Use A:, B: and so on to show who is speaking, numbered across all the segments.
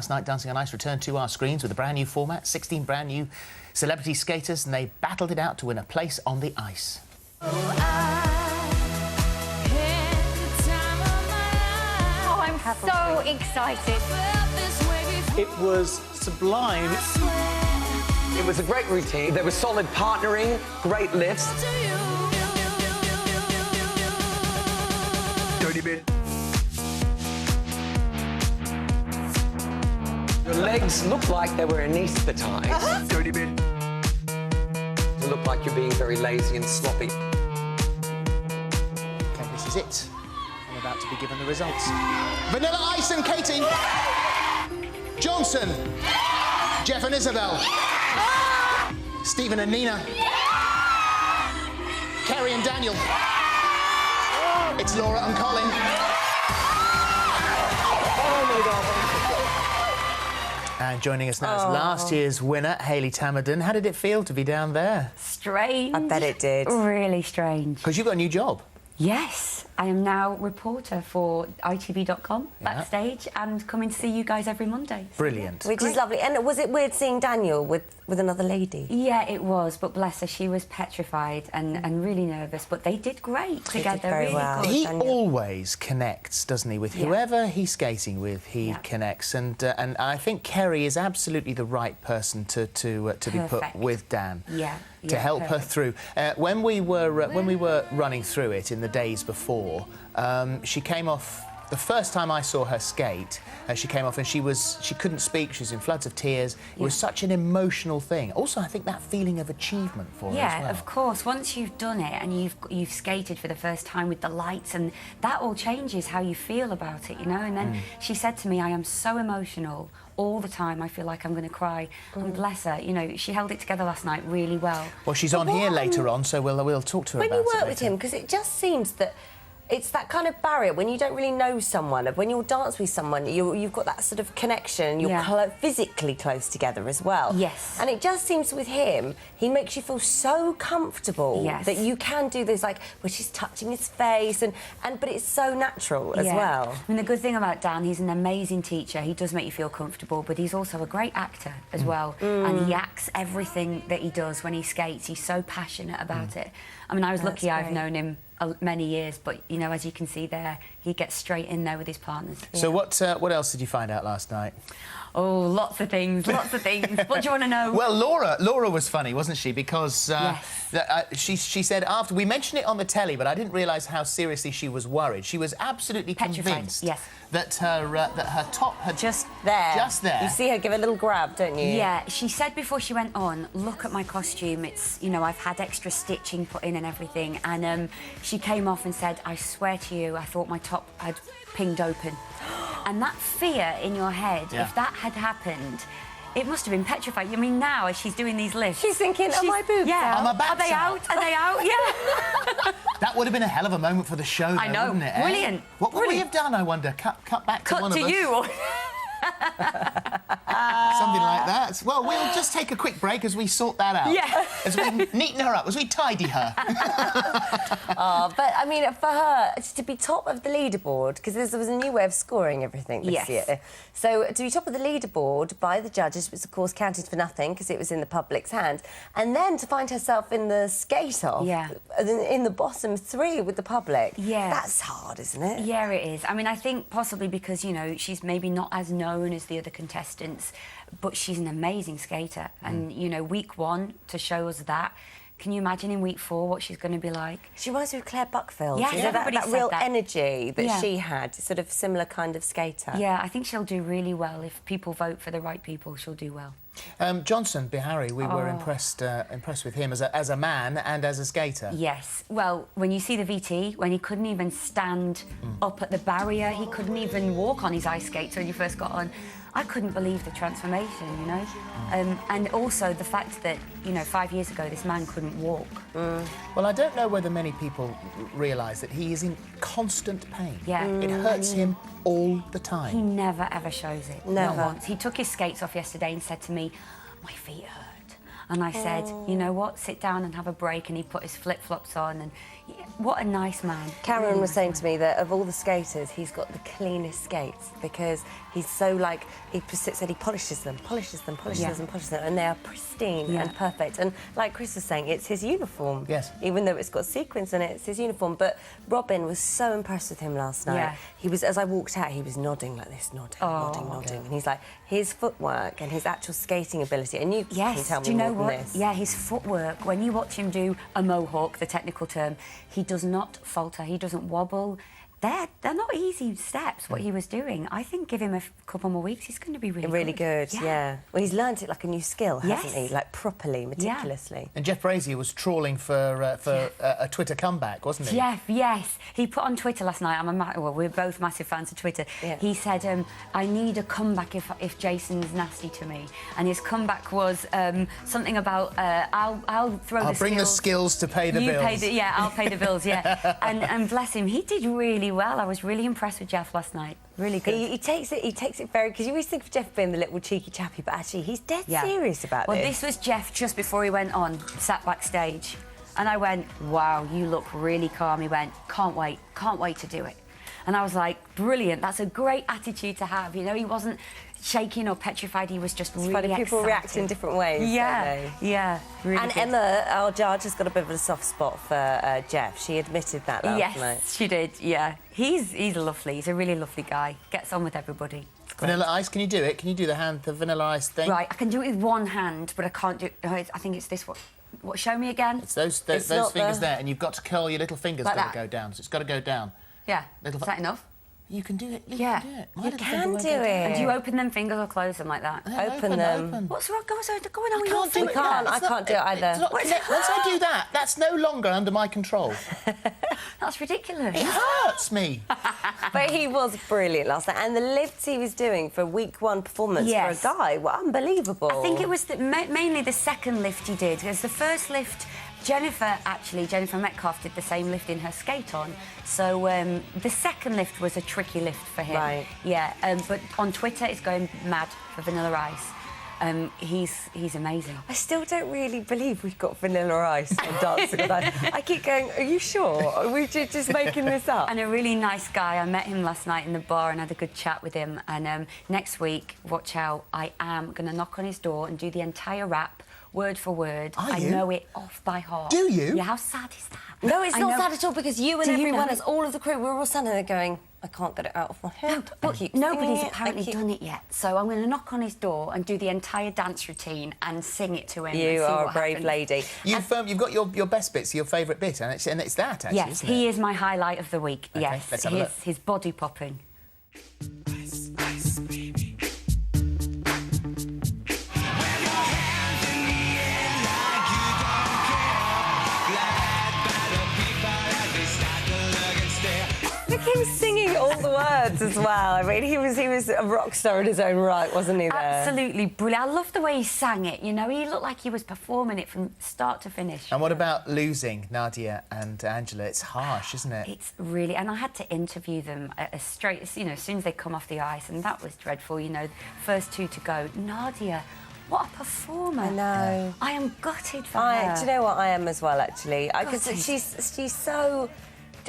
A: last night, Dancing on Ice returned to our screens with a brand new format, 16 brand new celebrity skaters, and they battled it out to win a place on the ice.
B: Oh, I'm so excited.
C: It was sublime.
D: It was a great routine. There was solid partnering, great lifts.
E: Dirty bit.
D: Your legs looked like they were anaesthetised.
E: Dirty bit.
D: It looked like you're being very lazy and sloppy.
A: Okay, this is it. I'm about to be given the results. Vanilla Ice and Katie. Johnson. Jeff and Isabel. Stephen and Nina. Kerry and Daniel. It's Laura and Colin.
C: Oh, my God.
A: And joining us now is last year's winner, Hayley Tamaddon. How did it feel to be down there?
B: Strange.
F: I bet it did.
B: Really strange.
A: Because you've got a new job.
B: Yes, I am now reporter for ITV.com backstage and coming to see you guys every Monday.
A: Brilliant.
F: Which is lovely. And was it weird seeing Daniel with another lady?
B: Yeah, it was, but bless her, she was petrified and really nervous, but they did great together.
F: did very
B: really
F: well.
B: good.
A: He
F: Daniel.
A: always connects, doesn't he? With whoever he's skating with, he connects. And I think Kerry is absolutely the right person to be put with Dan.
B: Yeah.
A: To help her through. When we were running through it in the days before, she came off. The first time I saw her skate, she came off and she couldn't speak. She was in floods of tears. It was such an emotional thing. Also, I think that feeling of achievement for her as well.
B: Yeah, of course. Once you've done it and you've skated for the first time with the lights, and that all changes how you feel about it, you know. And then she said to me, "I am so emotional all the time. I feel like I'm going to cry." And bless her, you know, she held it together last night really well.
A: Well, she's on here later on, so we'll talk to her
F: When
A: about it.
F: you work with
A: later.
F: him, because it just seems that it's that kind of barrier when you don't really know someone. When you'll dance with someone, you've got that sort of connection. You're physically close together as well.
B: Yes.
F: And it just seems with him, he makes you feel so comfortable that you can do this, like, where she's touching his face, but it's so natural as well.
B: I mean, the good thing about Dan, he's an amazing teacher. He does make you feel comfortable, but he's also a great actor as well. And he acts everything that he does when he skates. He's so passionate about it. I mean, I was lucky I've known him many years, but, you know, as you can see there, he gets straight in there with his partners.
A: So what else did you find out last night?
B: Oh, lots of things, lots of things. What do you want to know?
A: Well, Laura was funny, wasn't she? Because she said after... We mentioned it on the telly, but I didn't realise how seriously she was worried. She was absolutely convinced that her top had...
F: Just there. You see her give a little grab, don't you?
B: Yeah, she said before she went on, "Look at my costume. It's, you know, I've had extra stitching put in and everything." And she came off and said, "I swear to you, I thought my top had pinged open." And that fear in your head, if that had happened, it must have been petrified. I mean, now, as she's doing these lifts...
F: She's thinking, are my boobs out?
A: Are my backs
B: Are they out? Are they out? Yeah.
A: That would have been a hell of a moment for the show, though,
B: I know.
A: wouldn't it?
B: Brilliant.
A: What would we have done, I wonder? Cut back to one of us?
B: Cut to you.
A: Something like that. Well, we'll just take a quick break as we sort that out.
B: Yeah.
A: As we neaten her up, as we tidy her.
F: But, I mean, for her, to be top of the leaderboard, because there was a new way of scoring everything this year. So, to be top of the leaderboard by the judges was, of course, counted for nothing, because it was in the public's hands. And then to find herself in the skate-off, in the bottom three with the public, that's hard, isn't it?
B: Yeah, it is. I mean, I think possibly because, you know, she's maybe not as known as the other contestants, but she's an amazing skater. And, you know, week one, to show us that, can you imagine in week 4 what she's going to be like?
F: She reminds me of Claire Buckfield.
B: Yes,
F: you know,
B: everybody
F: that
B: said
F: real
B: that.
F: energy that she had, sort of similar kind of skater.
B: Yeah, I think she'll do really well. If people vote for the right people, she'll do well.
A: Johnson Bihari, we were impressed with him as a man and as a skater.
B: Yes. Well, when you see the VT, when he couldn't even stand up at the barrier, he couldn't even walk on his ice skates when you first got on. I couldn't believe the transformation, you know? And also the fact that, you know, 5 years ago, this man couldn't walk.
A: Well, I don't know whether many people realise that he is in constant pain.
B: Yeah.
A: It hurts him all the time.
B: He never, ever shows it.
F: Never.
B: Not once. He took his skates off yesterday and said to me, "My feet hurt." And I said, "You know what, sit down and have a break." And he put his flip-flops on and What a nice man.
F: Karen was saying to me that of all the skaters, he's got the cleanest skates because he's so like, he said he polishes them, and they are pristine and perfect. And like Chris was saying, it's his uniform.
A: Yes.
F: Even though it's got sequins in it, it's his uniform. But Robin was so impressed with him last night.
B: Yeah.
F: He was, as I walked out, he was nodding like this, nodding. And he's like, his footwork and his actual skating ability, and you can tell me
B: do you know
F: more
B: what?
F: than this.
B: Yeah, his footwork, when you watch him do a mohawk, the technical term, he does not falter, he doesn't wobble. They're not easy steps, what he was doing. I think give him a couple more weeks, he's going to be really
F: good. Yeah. Well, he's learnt it like a new skill, hasn't he? Like properly, meticulously.
A: Yeah. And Jeff Brazier was trawling for a Twitter comeback, wasn't he?
B: Jeff, yes. He put on Twitter last night, we're both massive fans of Twitter. Yeah. He said, I need a comeback if Jason's nasty to me. And his comeback was something about, I'll
A: bring the skills to pay the bills.
B: I'll pay the bills, yeah. and bless him, he did really well. I was really impressed with Jeff last night. Really good.
F: He takes it very... Because you always think of Jeff being the little cheeky chappy, but actually he's dead serious about
B: this. Well, this was Jeff just before he went on, sat backstage. And I went, wow, you look really calm. He went, can't wait to do it. And I was like, brilliant, that's a great attitude to have. You know, he wasn't shaking or petrified, he was just really excited.
F: People react in different ways, don't they?
B: Yeah, really
F: And
B: good.
F: Emma, our judge, has got a bit of a soft spot for Jeff. She admitted that last night.
B: Yes, she did, yeah. He's lovely, he's a really lovely guy. Gets on with everybody.
A: Vanilla Ice, can you do it? Can you do the Vanilla Ice thing?
B: Right, I can do it with one hand, but I can't do it... I think it's this one. What, show me again?
A: It's those fingers there, and you've got to curl your little fingers,
B: like
A: got to go down. So it's got to go down.
B: Yeah, is that enough?
A: You can do it. You
F: can do it.
B: And do you open them fingers or close them like that?
F: Open them.
B: What's wrong? Going on with your
F: fingers? I can't do it either.
A: Once I do that, that's no longer under my control.
B: That's ridiculous.
A: It hurts me.
F: But he was brilliant last night, and the lifts he was doing for week one performance for a guy were unbelievable.
B: I think it was mainly the second lift he did, because the first lift... Jennifer Metcalf did the same lift in her skate-on, so the second lift was a tricky lift for him.
F: Right.
B: Yeah, but on Twitter it's going mad for Vanilla Ice. He's amazing.
F: I still don't really believe we've got Vanilla Ice on Dancing with Ice. I keep going, are you sure? Are we just making this up?
B: And a really nice guy. I met him last night in the bar and had a good chat with him. And next week, watch out, I am going to knock on his door and do the entire rap, word for word.
A: Are you?
B: I know it off by heart.
A: Do you?
B: Yeah, how sad is that?
F: No, it's not sad at all, because you and everyone,
B: as
F: all of the crew, we're all standing there going, I can't get it out of my head.
B: No, but nobody's apparently done it yet. So I'm going to knock on his door and do the entire dance routine and sing it to him.
F: You are a brave lady.
A: You've got your best bits, your favourite bit, and it's that, actually,
B: yes,
A: isn't it?
B: he is my highlight of the week,
A: Okay,
B: yes.
A: let's have a look.
B: His body popping.
E: Ice, ice, baby.
F: Look at him singing all the words as well. I mean, he was a rock star in his own right, wasn't he, there?
B: Absolutely brilliant. I love the way he sang it, you know. He looked like he was performing it from start to finish.
A: And what about losing Nadia and Angela? It's harsh, isn't it?
B: It's really... And I had to interview them as straight as, you know, as soon as they come off the ice, and that was dreadful, you know. First two to go. Nadia, what a performer.
F: I know.
B: I am gutted for her.
F: Do you know what? I am as well, actually. Because
B: Gutted.
F: she's so...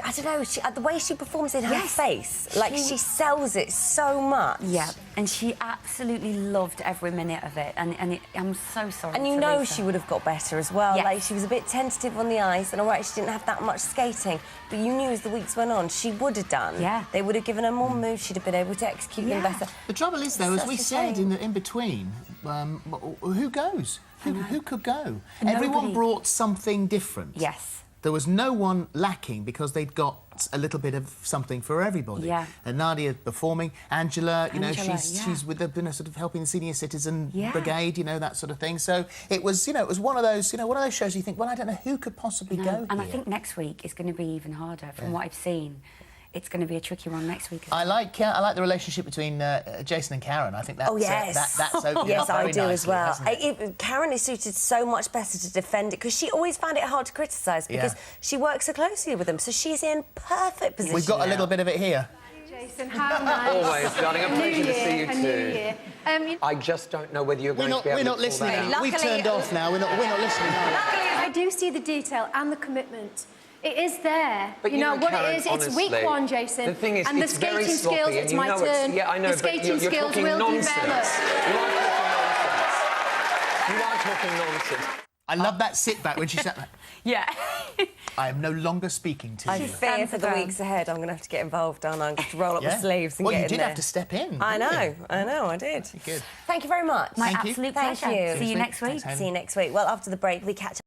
F: I don't know, the way she performs in her face, like she sells it so much.
B: Yeah, and she absolutely loved every minute of it, and I'm so sorry.
F: And you know she would have got better as well.
B: Yes.
F: Like, she was a bit tentative on the ice, and all right, she didn't have that much skating, but you knew as the weeks went on, she would have done.
B: Yeah.
F: They would have given her more moves, she'd have been able to execute them better.
A: The trouble is, though, as we said in between, who goes? Who could go?
B: Nobody.
A: Everyone brought something different.
B: Yes.
A: There was no one lacking because they'd got a little bit of something for everybody.
B: Yeah.
A: And Nadia performing, Angela, you know, she's with the, you know, sort of helping the senior citizen brigade, you know, that sort of thing. So it was, you know, it was one of those, you know, one of those shows you think, well, I don't know who could possibly go
B: And
A: here.
B: I think next week is going to be even harder from what I've seen. It's going to be a tricky one next week.
A: I like the relationship between Jason and Karen. I think that's that's opening
F: yes,
A: up very
F: I do
A: nicely,
F: as well.
A: hasn't it?
F: Karen is suited so much better to defend it because she always found it hard to criticise because she works so closely with them, so she's in perfect position.
A: We've got a little
F: now.
A: bit of it here.
G: Jason, how nice.
D: Always, darling. A pleasure to see you
G: A new
D: too.
G: year.
D: I just don't know whether you're going to be able
A: We're
D: to
A: not
D: pull
A: listening
D: that
A: now.
D: out.
A: We've turned off now. We're not listening now.
G: I do see the detail and the commitment It is there.
D: But
G: you know what
D: Karen,
G: it is? It's
D: honestly,
G: week one, Jason.
D: The thing is,
G: and the
D: it's very
G: skating
D: sloppy,
G: skills,
D: and
G: it's
D: you
G: my
D: know
G: turn.
D: Yeah, I know,
G: the skating
D: but you're
G: skills
D: talking
G: will
D: nonsense.
G: develop.
D: You are talking nonsense.
A: I love that sit back when she sat back.
B: Yeah.
A: I am no longer speaking to
F: I
A: you.
F: fear for the weeks ahead. I'm going to have to get involved, aren't I? I'm going to have to roll up my sleeves and
A: well,
F: get
A: you
F: in
A: did
F: there.
A: have to step in.
F: I
A: didn't you?
F: know, I did.
A: Good.
F: Thank you very much.
B: My
A: Thank you.
B: absolute
F: Thank
B: pleasure.
F: you.
B: See you next week.
A: Thanks, Hayley.
F: See you next week. Well, after the break, we catch up.